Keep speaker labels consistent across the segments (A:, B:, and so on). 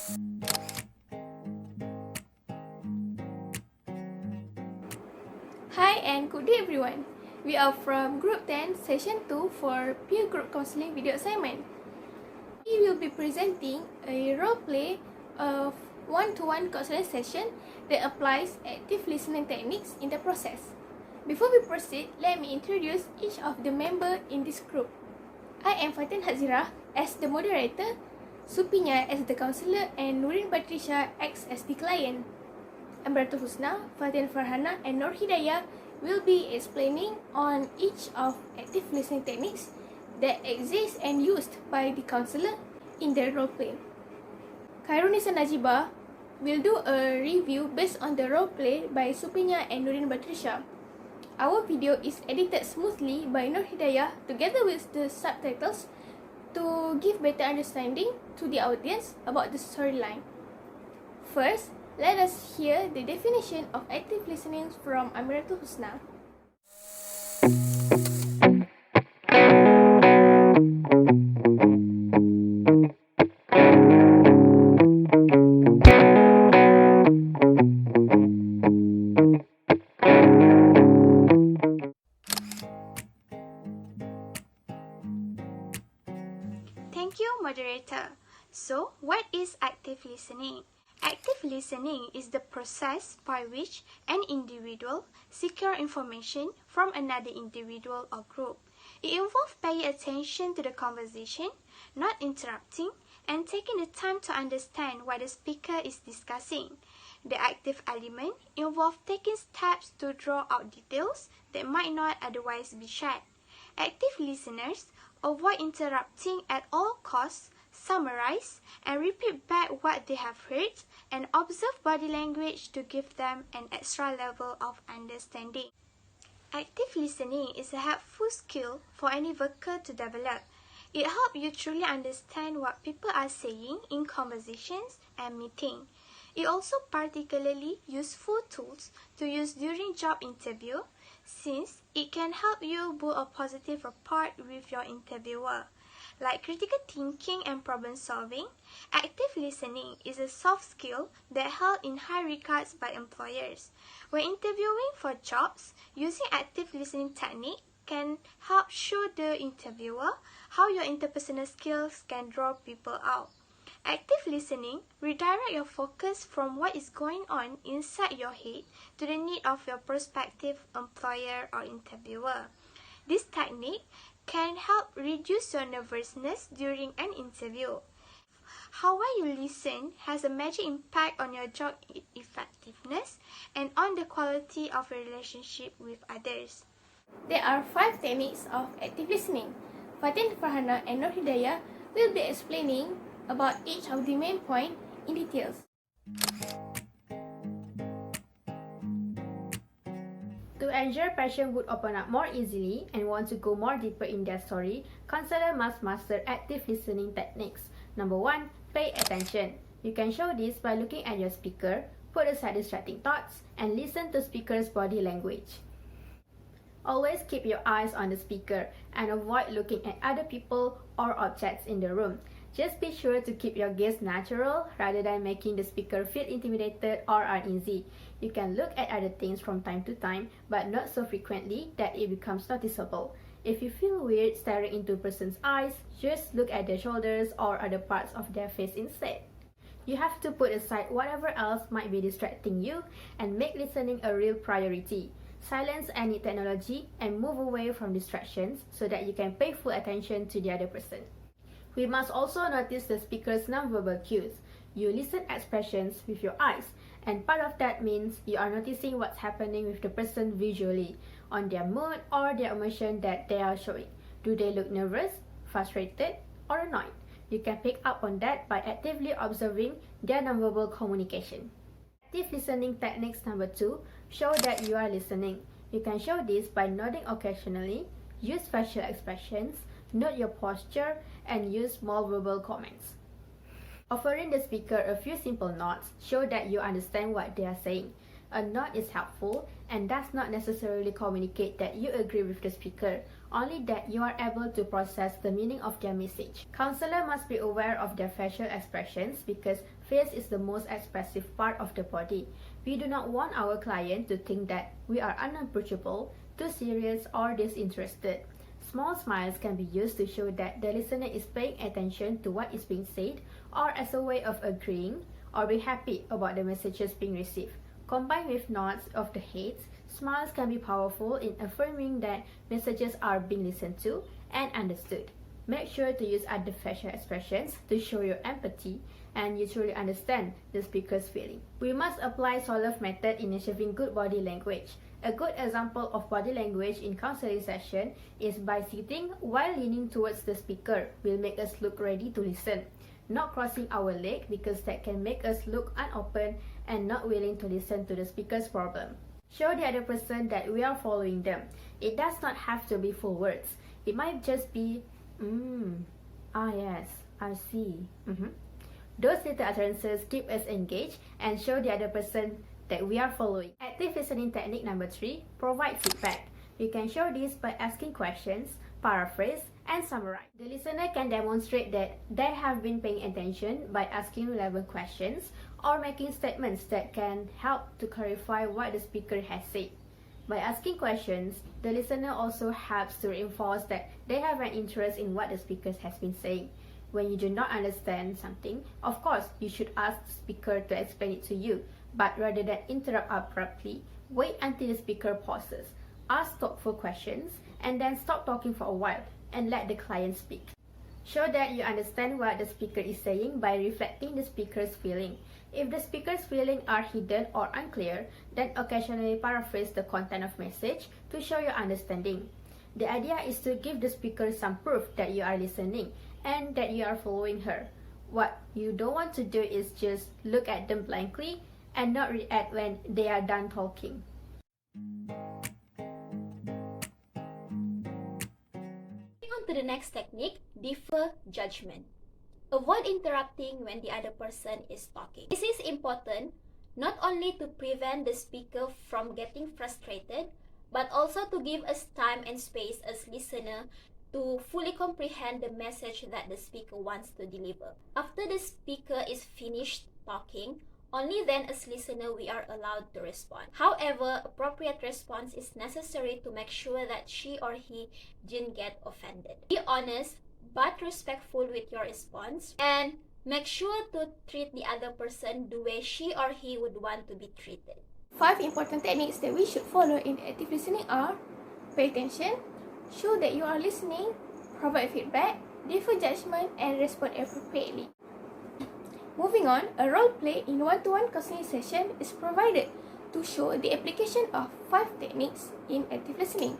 A: Hi and good day everyone. We are from Group 10, Session 2 for Peer Group Counseling video assignment. We will be presenting a role play of one-to-one counseling session that applies active listening techniques in the process. Before we proceed, let me introduce each of the members in this group. I am Fatin Hazira as the moderator, Supinya as the counselor, and Nurin Patricia acts as the client. Amratu Husna, Fatin Farhana, and Nur Hidayah will be explaining on each of active listening techniques that exist and used by the counselor in their role play. Khairunisa Najiba will do a review based on the role play by Supinya and Nurin Patricia. Our video is edited smoothly by Nur Hidayah together with the subtitles to give better understanding to the audience about the storyline. First, let us hear the definition of active listening from Amiratul Husna.
B: Thank you, moderator. So, what is active listening? Active listening is the process by which an individual secures information from another individual or group. It involves paying attention to the conversation, not interrupting, and taking the time to understand what the speaker is discussing. The active element involves taking steps to draw out details that might not otherwise be shared. Active listeners avoid interrupting at all costs, summarize and repeat back what they have heard, and observe body language to give them an extra level of understanding. Active listening is a helpful skill for any worker to develop. It helps you truly understand what people are saying in conversations and meetings. It also particularly useful tools to use during job interview, since it can help you build a positive rapport with your interviewer. Like critical thinking and problem solving, active listening is a soft skill that held in high regards by employers. When interviewing for jobs, using active listening technique can help show the interviewer how your interpersonal skills can draw people out. Active listening redirect your focus from what is going on inside your head to the need of your prospective employer or interviewer. This technique can help reduce your nervousness during an interview. How well you listen has a major impact on your job effectiveness and on the quality of your relationship with others.
A: There are 5 techniques of active listening. Fatin Farhana and Nur Hidayah will be explaining about each of the main points in details.
C: To ensure patient would open up more easily and want to go more deeper in their story, counselor must master active listening techniques. Number 1, pay attention. You can show this by looking at your speaker, put aside distracting thoughts, and listen to speaker's body language. Always keep your eyes on the speaker and avoid looking at other people or objects in the room. Just be sure to keep your gaze natural rather than making the speaker feel intimidated or uneasy. You can look at other things from time to time, but not so frequently that it becomes noticeable. If you feel weird staring into a person's eyes, just look at their shoulders or other parts of their face instead. You have to put aside whatever else might be distracting you and make listening a real priority. Silence any technology and move away from distractions so that you can pay full attention to the other person. We must also notice the speaker's nonverbal cues. You listen expressions with your eyes, and part of that means you are noticing what's happening with the person visually, on their mood or their emotion that they are showing. Do they look nervous, frustrated, or annoyed? You can pick up on that by actively observing their nonverbal communication. Active listening techniques number 2, show that you are listening. You can show this by nodding occasionally, use facial expressions, note your posture, and use small verbal comments. Offering the speaker a few simple nods show that you understand what they are saying. A nod is helpful and does not necessarily communicate that you agree with the speaker, only that you are able to process the meaning of their message. Counselor must be aware of their facial expressions because face is the most expressive part of the body. We do not want our client to think that we are unapproachable, too serious, or disinterested. Small smiles can be used to show that the listener is paying attention to what is being said or as a way of agreeing or being happy about the messages being received. Combined with nods of the head, smiles can be powerful in affirming that messages are being listened to and understood. Make sure to use other facial expressions to show your empathy and you truly understand the speaker's feeling. We must apply Solove method in achieving good body language. A good example of body language in counseling session is by sitting while leaning towards the speaker will make us look ready to listen. Not crossing our leg because that can make us look unopen and not willing to listen to the speaker's problem. Show the other person that we are following them. It does not have to be full words. It might just be, yes, I see. Those little utterances keep us engaged and show the other person that we are following. Active listening technique number 3, provide feedback. You can show this by asking questions, paraphrase, and summarize. The listener can demonstrate that they have been paying attention by asking relevant questions or making statements that can help to clarify what the speaker has said. By asking questions, the listener also helps to reinforce that they have an interest in what the speaker has been saying. When you do not understand something, of course, you should ask the speaker to explain it to you, but rather than interrupt abruptly, wait until the speaker pauses. Ask thoughtful questions and then stop talking for a while and let the client speak. Show that you understand what the speaker is saying by reflecting the speaker's feeling. If the speaker's feelings are hidden or unclear, then occasionally paraphrase the content of message to show your understanding. The idea is to give the speaker some proof that you are listening and that you are following her. What you don't want to do is just look at them blankly and not react when they are done talking.
D: On to the next technique, defer judgment. Avoid interrupting when the other person is talking. This is important not only to prevent the speaker from getting frustrated, but also to give us time and space as listener to fully comprehend the message that the speaker wants to deliver. After the speaker is finished talking, only then as listener we are allowed to respond. However, appropriate response is necessary to make sure that she or he didn't get offended. Be honest but respectful with your response and make sure to treat the other person the way she or he would want to be treated.
A: 5 important techniques that we should follow in active listening are: pay attention, show that you are listening, provide feedback, defer judgment, and respond appropriately. Moving on, a role play in one-to-one counseling session is provided to show the application of 5 techniques in active listening.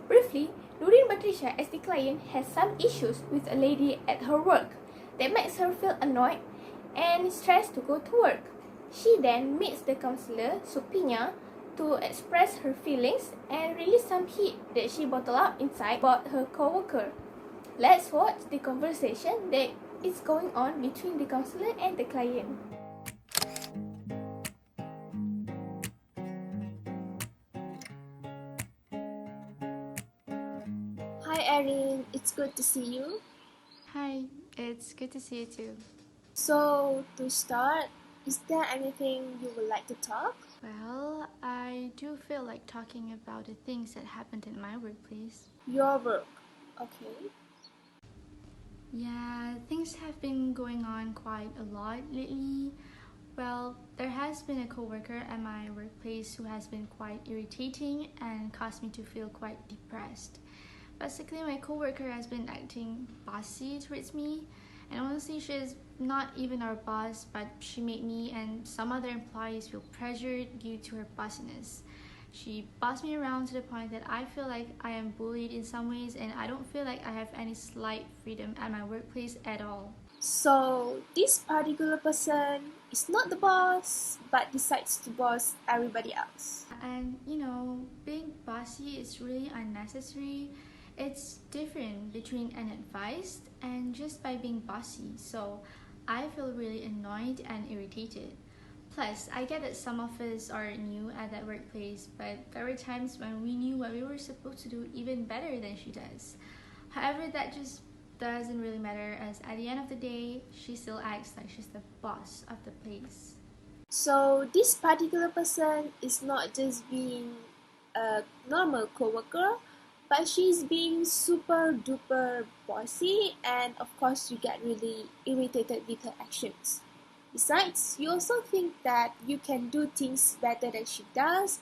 A: Briefly, Nurin Batrisha as the client has some issues with a lady at her work that makes her feel annoyed and stressed to go to work. She then meets the counselor, Supinya, to express her feelings and release some heat that she bottled up inside about her co-worker. Let's watch the conversation that is going on between the counselor and the client.
E: Hi Erin, it's good to see you.
F: Hi, it's good to see you too.
E: So, to start, is there anything you would like to talk?
F: Well, I do feel like talking about the things that happened in my workplace.
E: Your work. Okay.
F: Yeah, things have been going on quite a lot lately. Well, there has been a coworker at my workplace who has been quite irritating and caused me to feel quite depressed. Basically, my coworker has been acting bossy towards me, and honestly, she's not even our boss, but she made me and some other employees feel pressured due to her bossiness. She bossed me around to the point that I feel like I am bullied in some ways, and I don't feel like I have any slight freedom at my workplace at all.
E: So, this particular person is not the boss, but decides to boss everybody else.
F: And being bossy is really unnecessary. It's different between an advice and just by being bossy. So I feel really annoyed and irritated. Plus, I get that some of us are new at that workplace, but there were times when we knew what we were supposed to do even better than she does. However, that just doesn't really matter, as at the end of the day, she still acts like she's the boss of the place.
E: So this particular person is not just being a normal coworker, but she's being super duper bossy, and of course you get really irritated with her actions. Besides, you also think that you can do things better than she does,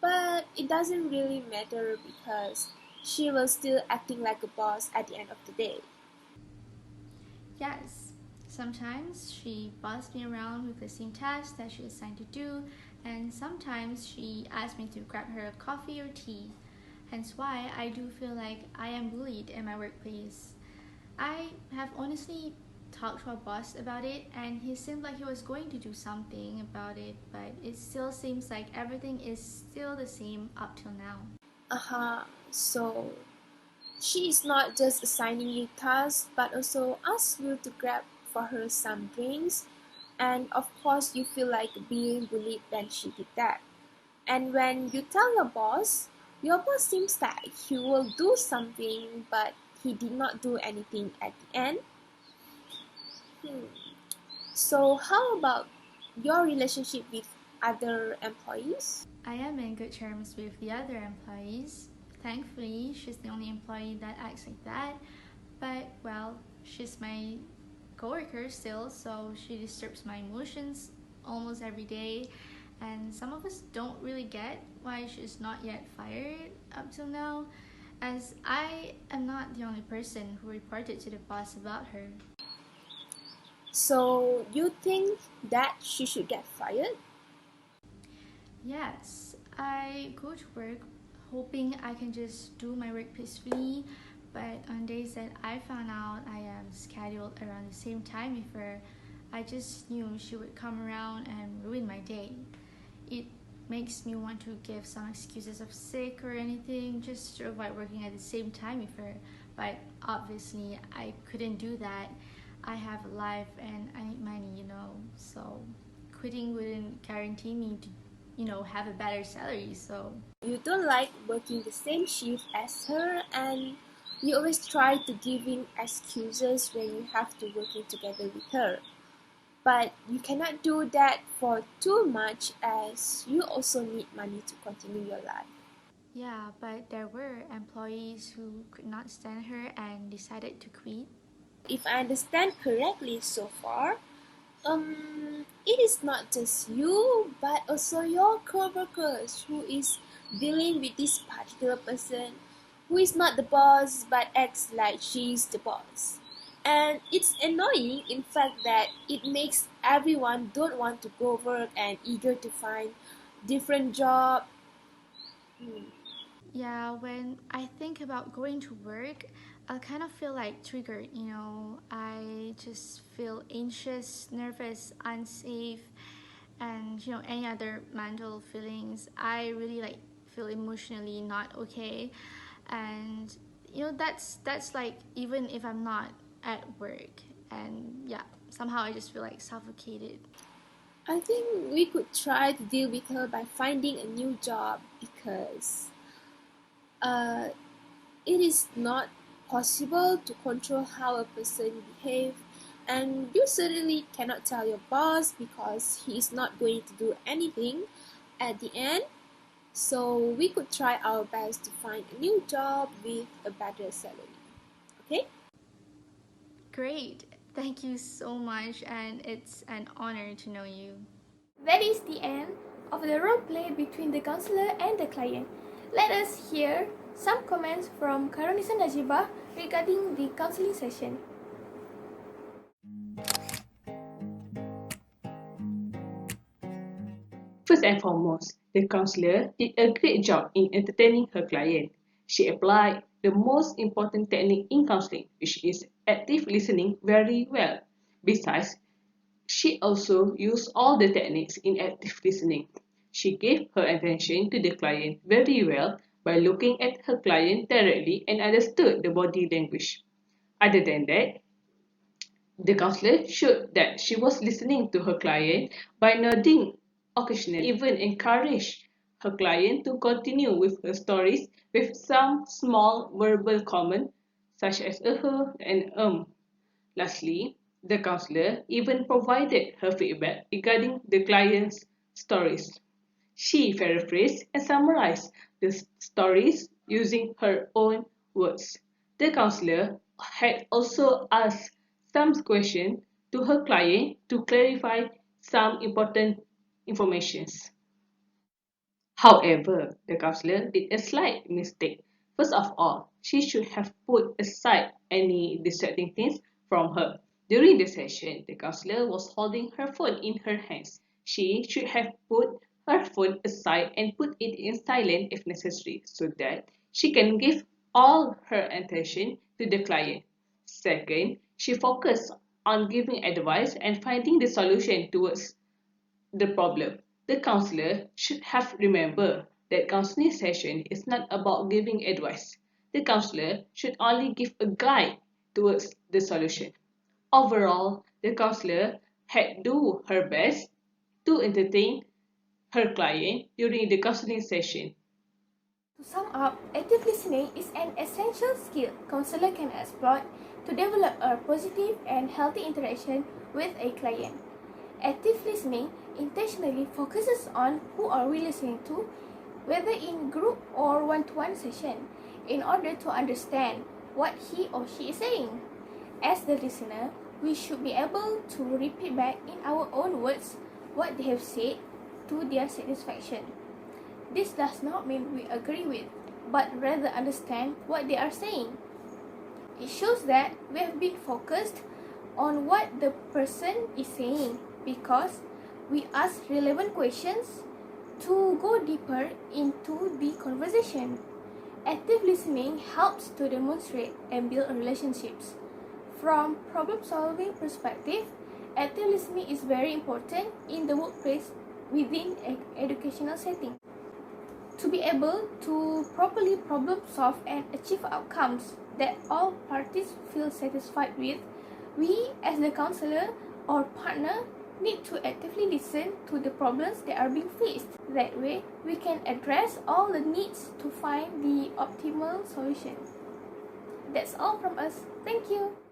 E: but it doesn't really matter because she was still acting like a boss at the end of the day.
F: Yes, sometimes she bossed me around with the same task that she assigned to do, and sometimes she asked me to grab her a coffee or tea. Hence why I do feel like I am bullied in my workplace. I have honestly talked to our boss about it, and he seemed like he was going to do something about it, but it still seems like everything is still the same up till now.
E: So she is not just assigning you tasks, but also asks you to grab for her some drinks. And of course, you feel like being bullied when she did that. And when you tell your boss seems that he will do something, but he did not do anything at the end. So, how about your relationship with other employees?
F: I am in good terms with the other employees. Thankfully, she's the only employee that acts like that. But, well, she's my coworker still, so she disturbs my emotions almost every day. And some of us don't really get why she's not yet fired up till now, as I am not the only person who reported to the boss about her.
E: So, you think that she should get fired?
F: Yes, I go to work hoping I can just do my work peacefully, but on days that I found out I am scheduled around the same time with her, I just knew she would come around and ruin my day. It makes me want to give some excuses of sick or anything just to avoid working at the same time with her, but obviously I couldn't do that. I have a life and I need money, so quitting wouldn't guarantee me to have a better salary, so
E: You don't like working the same shift as her, and you always try to give in excuses when you have to working together with her. But you cannot do that for too much, as you also need money to continue your life.
F: yeah, but there were employees who could not stand her and decided to quit.
E: If I understand correctly so far, it is not just you, but also your coworkers who is dealing with this particular person who is not the boss but acts like she's the boss. And it's annoying, in fact, that it makes everyone don't want to go work and eager to find different job.
F: Yeah, when I think about going to work, I kind of feel like triggered. I just feel anxious, nervous, unsafe, and any other mental feelings. I really feel emotionally not okay, and that's like even if I'm not at work, and yeah, somehow I just feel like suffocated.
E: I think we could try to deal with her by finding a new job because uh, it is not possible to control how a person behaves, and you certainly cannot tell your boss because he is not going to do anything at the end. So we could try our best to find a new job with a better salary. Okay?
F: Great, thank you so much, and it's an honor to know you.
A: That is the end of the role play between the counselor and the client. Let us hear some comments from Karonisa Najibah regarding the counseling session.
G: First and foremost, the counselor did a great job in entertaining her client. She applied the most important technique in counseling, which is active listening, very well. Besides, she also used all the techniques in active listening. She gave her attention to the client very well by looking at her client directly and understood the body language. Other than that, The counselor showed that she was listening to her client by nodding occasionally, even encouraged her client to continue with her stories with some small verbal comment such as and Lastly, the counselor even provided her feedback regarding the client's stories. She paraphrased and summarized the stories using her own words. The counselor had also asked some questions to her client to clarify some important information. However, the counselor did a slight mistake. First of all, she should have put aside any distracting things from her. During the session, the counselor was holding her phone in her hands. She should have put her phone aside and put it in silent if necessary so that she can give all her attention to the client. Second, she focused on giving advice and finding the solution towards the problem. The counselor should have remembered that counseling session is not about giving advice. The counselor should only give a guide towards the solution. Overall, the counselor had do her best to entertain her client during the counseling session.
A: To sum up, active listening is an essential skill counselor can exploit to develop a positive and healthy interaction with a client. Active listening intentionally focuses on who are we listening to, whether in group or one-to-one session, in order to understand what he or she is saying. As the listener, we should be able to repeat back in our own words what they have said to their satisfaction. This does not mean we agree with, but rather understand what they are saying. It shows that we have been focused on what the person is saying because we ask relevant questions to go deeper into the conversation. Active listening helps to demonstrate and build relationships. From problem-solving perspective, active listening is very important in the workplace within an educational setting. To be able to properly problem solve and achieve outcomes that all parties feel satisfied with, we as the counselor or partner need to actively listen to the problems that are being faced. That way, we can address all the needs to find the optimal solution. That's all from us. Thank you.